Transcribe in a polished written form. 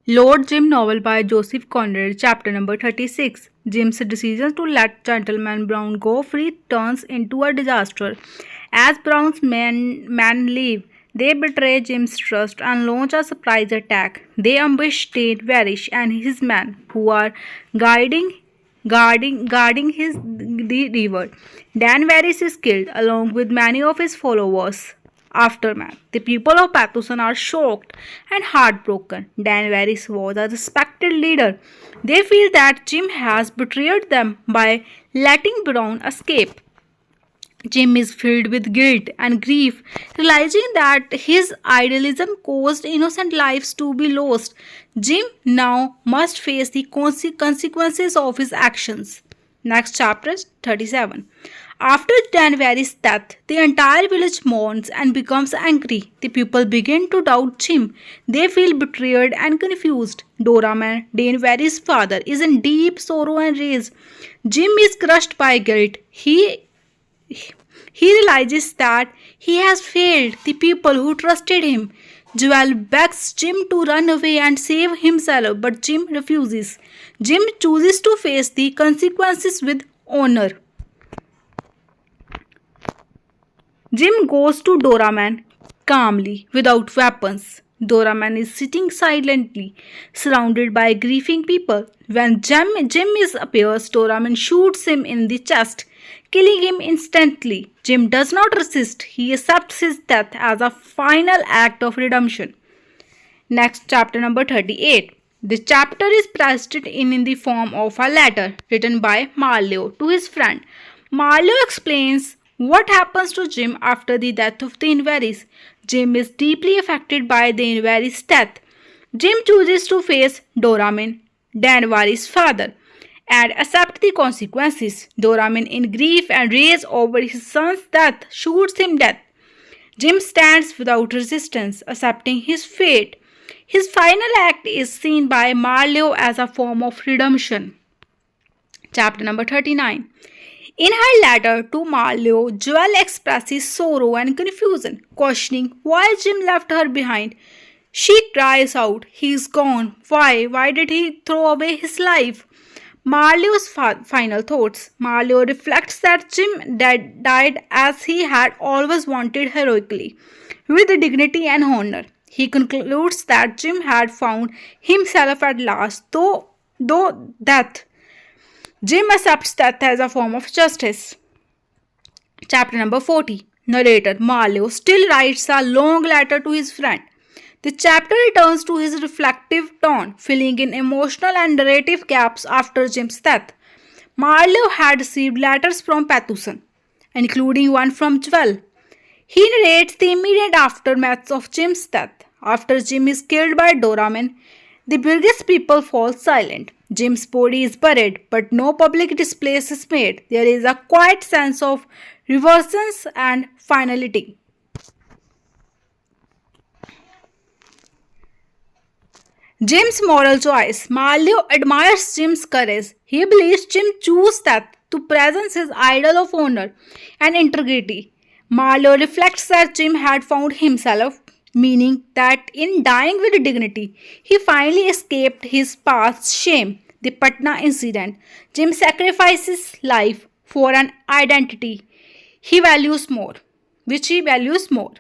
Lord Jim novel by Joseph Conrad, chapter number 36. Jim's decision to let Gentleman Brown go free turns into a disaster. As Brown's men leave, they betray Jim's trust and launch a surprise attack. They ambush Tate Varish and his men, who are guarding the river. Dan Varish is killed along with many of his followers. Aftermath. The people of Pathusan are shocked and heartbroken. Dan Varys was a respected leader. They feel that Jim has betrayed them by letting Brown escape. Jim is filled with guilt and grief, realizing that his idealism caused innocent lives to be lost. Jim now must face the consequences of his actions. Next chapter 37. After Danvary's death, the entire village mourns and becomes angry. The people begin to doubt Jim. They feel betrayed and confused. Doraman, Danvary's father, is in deep sorrow and rage. Jim is crushed by guilt. He realizes that he has failed the people who trusted him. Joel begs Jim to run away and save himself, but Jim refuses. Jim chooses to face the consequences with honor. Jim goes to Doraman calmly, without weapons. Doraman is sitting silently, surrounded by grieving people. When Jim appears, Doraman shoots him in the chest, killing him instantly. Jim does not resist. He accepts his death as a final act of redemption. Next, chapter number 38. The chapter is presented in the form of a letter written by Marlowe to his friend. Marlowe explains what happens to Jim after the death of the Inverys. Jim is deeply affected by the Inverys' death. Jim chooses to face Doramin, Danvary's father, and accept the consequences. Doramin, in grief and rage over his son's death, shoots him dead. Jim stands without resistance, accepting his fate. His final act is seen by Marlowe as a form of redemption. Chapter number 39. In her letter to Marlowe, Joel expresses sorrow and confusion, questioning why Jim left her behind. She cries out, "He is gone. Why? Why did he throw away his life?" Marlowe's final thoughts. Marlowe reflects that Jim died as he had always wanted, heroically, with dignity and honor. He concludes that Jim had found himself at last, though death. Jim accepts death as a form of justice. Chapter number 40. Narrator Marlowe still writes a long letter to his friend. The chapter returns to his reflective tone, filling in emotional and narrative gaps after Jim's death. Marlowe had received letters from Pathusan, including one from Joel. He narrates the immediate aftermath of Jim's death. After Jim is killed by Doramin, the biggest people fall silent. Jim's body is buried, but no public display is made. There is a quiet sense of reverence and finality. Jim's moral choice. Marlowe admires Jim's courage. He believes Jim chose death to present his ideal of honor and integrity. Marlowe reflects that Jim had found himself, meaning that in dying with dignity, he finally escaped his past shame. The Patna incident. Jim sacrifices life for an identity which he values more.